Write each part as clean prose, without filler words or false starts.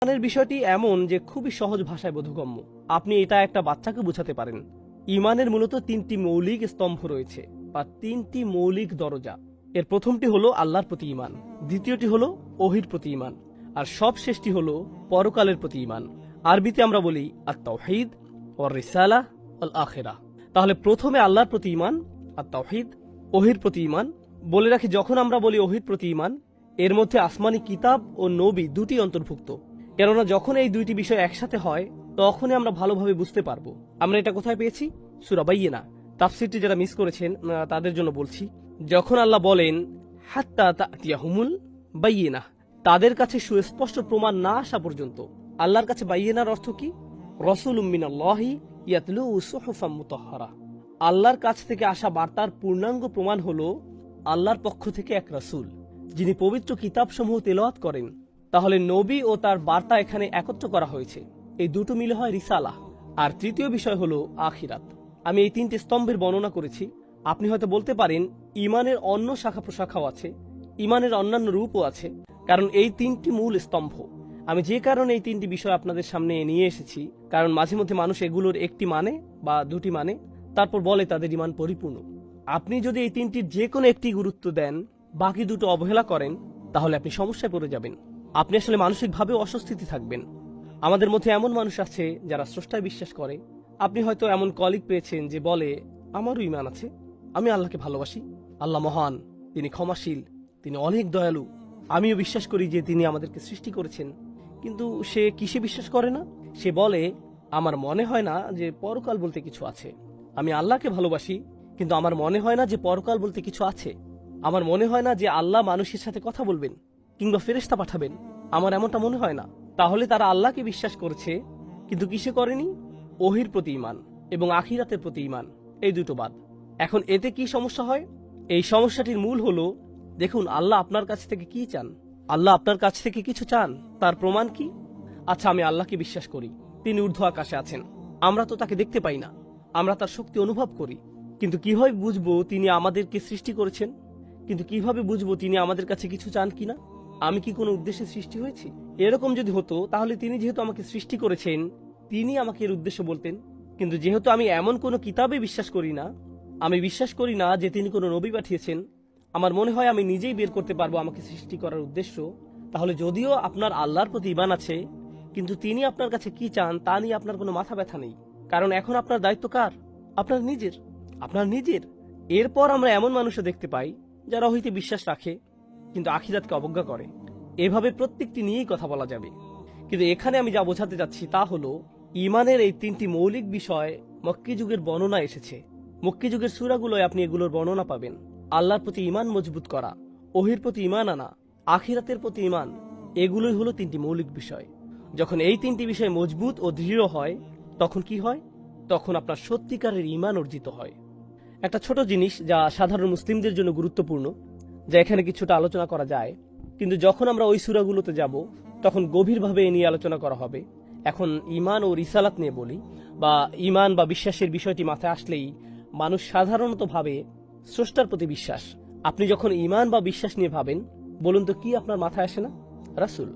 ইমানের বিষয়টি এমন যে খুবই সহজ ভাষায় বোধগম্য। আপনি এটা একটা বাচ্চাকে বোঝাতে পারেন। ইমানের মূলত তিনটি মৌলিক স্তম্ভ রয়েছে বা তিনটি মৌলিক দরজা। এর প্রথমটি হলো আল্লাহর প্রতি ইমান, দ্বিতীয়টি হলো ওহির প্রতি ইমান, আর সবশেষটি হলো পরকালের প্রতি ইমান। আরবিতে আমরা বলি আত-তাওহীদ ওয়ার রিসালাহ ওয়াল আখিরাহ। তাহলে প্রথমে আল্লাহর প্রতি ইমান, আত-তাওহীদ, ওহির প্রতি ইমান। বলে রাখি, যখন আমরা বলি ওহির প্রতি ইমান, এর মধ্যে আসমানি কিতাব ও নবী দুটি অন্তর্ভুক্ত। কেননা যখন এই দুইটি বিষয় একসাথে হয় তখনই আমরা ভালোভাবে বুঝতে পারবো। আমরা এটা কোথায় পেয়েছি? সূরা বাইয়িনা। তাফসীরটি যারা মিস করেছেন তাদের জন্য বলছি, যখন আল্লাহ বলেন হাত্তা তা'তিয়াহুমুল বাইয়িনা, তাদের কাছে সুস্পষ্ট প্রমাণ না আসা পর্যন্ত। আল্লাহর কাছে বাইয়িনার অর্থ কি? রাসূলুম মিনাল্লাহি ইয়াতলু সুহুফাম মুতাহহারা। আল্লাহর কাছ থেকে আসা বার্তার পূর্ণাঙ্গ প্রমাণ হলো আল্লাহর পক্ষ থেকে এক রাসূল যিনি পবিত্র কিতাবসমূহ তেলাওয়াত করেন। তাহলে নবী ও তার বার্তা এখানে একত্র করা হয়েছে। এই দুটো মিলে হয় রিসালাহ। আর তৃতীয় বিষয় হলো আখিরাত। আমি এই তিনটি স্তম্ভের বর্ণনা করেছি। আপনি হয়তো বলতে পারেন ইমানের অন্য শাখা প্রশাখাও আছে, ইমানের অন্যান্য রূপও আছে, কারণ এই তিনটি মূল স্তম্ভ। আমি যে কারণে এই তিনটি বিষয় আপনাদের সামনে নিয়ে এসেছি, কারণ মাঝে মধ্যে মানুষ এগুলোর একটি মানে বা দুটি মানে, তারপর বলে তাদের ইমান পরিপূর্ণ। আপনি যদি এই তিনটির যে কোনো একটি গুরুত্ব দেন, বাকি দুটো অবহেলা করেন, তাহলে আপনি সমস্যায় পড়ে যাবেন। আপনি আসলে মানসিকভাবে অস্বস্তিতে থাকবেন। আমাদের মধ্যে এমন মানুষ আছে যারা স্রষ্টায় বিশ্বাস করে। আপনি হয়তো এমন কলিগ পেয়েছেন যে বলে, আমারও ইমান আছে, আমি আল্লাহকে ভালোবাসি, আল্লাহ মহান, তিনি ক্ষমাশীল, তিনি অনেক দয়ালু, আমিও বিশ্বাস করি যে তিনি আমাদেরকে সৃষ্টি করেছেন। কিন্তু সে কিসে বিশ্বাস করে না? সে বলে, আমার মনে হয় না যে পরকাল বলতে কিছু আছে। আমি আল্লাহকে ভালোবাসি, কিন্তু আমার মনে হয় না যে পরকাল বলতে কিছু আছে। আমার মনে হয় না যে আল্লাহ মানুষের সাথে কথা বলবেন কিংবা ফেরেশতা পাঠাবেন। আমার এমনটা মনে হয় না। তাহলে তারা আল্লাহকে বিশ্বাস করেছে, কিন্তু কিসে করেনি? ওহির প্রতি ইমান এবং আখিরাতের প্রতি ইমান, এই দুটো বাদ। এখন এতে কি সমস্যা হয়? এই সমস্যাটির মূল হলো, দেখুন আল্লাহ আপনার কাছ থেকে কি চান। আল্লাহ আপনার কাছ থেকে কিছু চান, তার প্রমাণ কি? আচ্ছা, আমি আল্লাহকে বিশ্বাস করি, তিনি ঊর্ধ্ব আকাশে আছেন। আমরা তো তাকে দেখতে পাই না, আমরা তার শক্তি অনুভব করি। কিন্তু কিভাবে বুঝবো তিনি আমাদেরকে সৃষ্টি করেছেন? কিন্তু কিভাবে বুঝবো তিনি আমাদের কাছে কিছু চান কিনা? আমি কি কোনো উদ্দেশ্যে সৃষ্টি হয়েছি? এরকম যদি হতো, তাহলে তিনি যেহেতু আমাকে সৃষ্টি করেছেন, তিনি আমাকে এর উদ্দেশ্য বলতেন। কিন্তু যেহেতু আমি এমন কোনো কিতাবে বিশ্বাস করি না, আমি বিশ্বাস করি না যে তিনি কোনো নবী পাঠিয়েছেন, আমার মনে হয় আমি নিজেই বের করতে পারবো আমাকে সৃষ্টি করার উদ্দেশ্য। তাহলে যদিও আপনার আল্লাহর প্রতি ঈমান আছে, কিন্তু তিনি আপনার কাছে কি চান তা নিয়ে আপনার কোনো মাথা ব্যথা নেই। কারণ এখন আপনার দায়িত্ব কার? আপনার নিজের। আপনার নিজের। এরপর আমরা এমন মানুষও দেখতে পাই যারা হইতে বিশ্বাস রাখে কিন্তু আখিরাতকে অবজ্ঞা করে। এভাবে প্রত্যেকটি নিয়েই কথা বলা যাবে। কিন্তু এখানে আমি যা বোঝাতে যাচ্ছি তা হলো, ইমানের এই তিনটি মৌলিক বিষয় মক্কি যুগের বর্ণনা এসেছে। মক্কি যুগের সূরাগুলোয় আপনি এগুলোর বর্ণনা পাবেন। আল্লাহর প্রতি ইমান মজবুত করা, ওহির প্রতি ইমান আনা, আখিরাতের প্রতি ইমান, এগুলোই হলো তিনটি মৌলিক বিষয়। যখন এই তিনটি বিষয় মজবুত ও দৃঢ় হয়, তখন কি হয়? তখন আপনার সত্যিকারের ইমান অর্জিত হয়। একটা ছোট জিনিস যা সাধারণ মুসলিমদের জন্য গুরুত্বপূর্ণ, যা এখানে কিছুটা আলোচনা করা যায়, কিন্তু যখন আমরা ওই সূরাগুলোতে যাব তখন গভীরভাবে এ নিয়ে আলোচনা করা হবে। এখন ইমান ও রিসালাত নিয়ে বলি, বা ইমান বা বিশ্বাসের বিষয়টি মাথায় আসলেই মানুষ সাধারণত ভাবে স্রষ্টার প্রতি বিশ্বাস। আপনি যখন ইমান বা বিশ্বাস নিয়ে ভাবেন, বলুন তো কি আপনার মাথায় আসে না? রাসূল,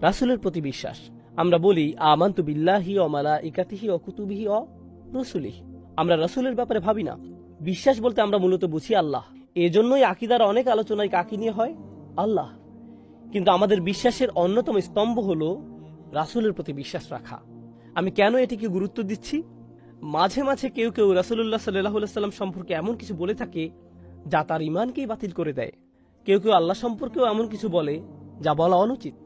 রাসূলের প্রতি বিশ্বাস। আমরা বলি আমানতু বিল্লাহি ওয়া মালাইকাতিহি ওয়া কুতুবিহি ওয়া রুসুলিহি। আমরা রাসূলের ব্যাপারে ভাবি না। বিশ্বাস বলতে আমরা মূলত বুঝি আল্লাহ। এজন্যই আকীদার অনেক আলোচনায় কাকে নিয়ে হয়? আল্লাহ। কিন্তু আমাদের বিশ্বাসের অন্যতম স্তম্ভ হলো রাসূলের প্রতি বিশ্বাস রাখা। আমি কেন এটিকে গুরুত্ব দিচ্ছি? মাঝে মাঝে কেউ কেউ রাসূলুল্লাহ সাল্লাল্লাহু আলাইহি ওয়াসাল্লাম সম্পর্কে এমন কিছু বলে থাকে যা তার ঈমানকেই বাতিল করে দেয়। কেউ কেউ আল্লাহ সম্পর্কেও এমন কিছু বলে যা বলা অনুচিত,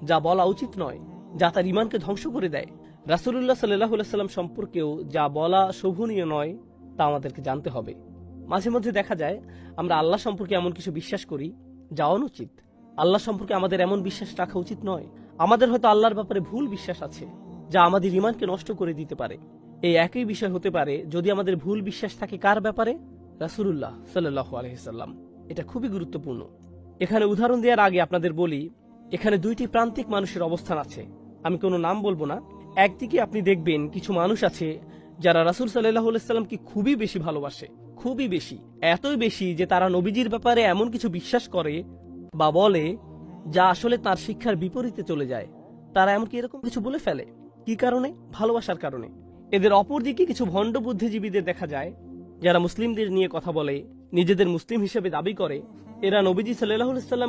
যা বলা উচিত নয়, যা তার ঈমানকে ধ্বংস করে দেয়। রাসূলুল্লাহ সাল্লাল্লাহু আলাইহি ওয়াসাল্লাম সম্পর্কেও যা বলা শোভনীয় নয়, তা আমাদেরকে জানতে হবে। মাঝে মধ্যে দেখা যায় আমরা আল্লাহ সম্পর্কে এমন কিছু বিশ্বাস করি যা অনুচিত। আল্লাহ সম্পর্কে আমাদের এমন বিশ্বাস রাখা উচিত নয়। আমাদের হয়তো আল্লাহর ব্যাপারে ভুল বিশ্বাস আছে যা আমাদের ঈমানকে নষ্ট করে দিতে পারে। এই একই বিষয় হতে পারে যদি আমাদের ভুল বিশ্বাস থাকে কার ব্যাপারে? রাসূলুল্লাহ সাল্লাল্লাহু আলাইহি ওয়াসাল্লাম। এটা খুবই গুরুত্বপূর্ণ। এখানে উদাহরণ দেওয়ার আগে আপনাদের বলি, এখানে দুইটি প্রান্তিক মানুষের অবস্থান আছে। আমি কোনো নাম বলবো না। একদিকে আপনি দেখবেন কিছু মানুষ আছে যারা রাসূল সাল্লাল্লাহু আলাইহি ওয়াসাল্লামকে খুবই বেশি ভালোবাসে, খুবই বেশি, এতই বেশি যে তারা নবীজির ব্যাপারে এমন কিছু বিশ্বাস করে বা বলে যা আসলে তার শিক্ষার বিপরীতে চলে যায়। তারা এমনকি এরকম কিছু বলে ফেলে। কি কারণে? ভালোবাসার কারণে। এদের অপরদিকে কিছু ভণ্ড বুদ্ধিজীবীদের দেখা যায়, যারা মুসলিমদের নিয়ে কথা বলে, নিজেদের মুসলিম হিসেবে দাবি করে। এরা নবীজি সাল্লাল্লাহু আলাইহি ওয়াসাল্লাম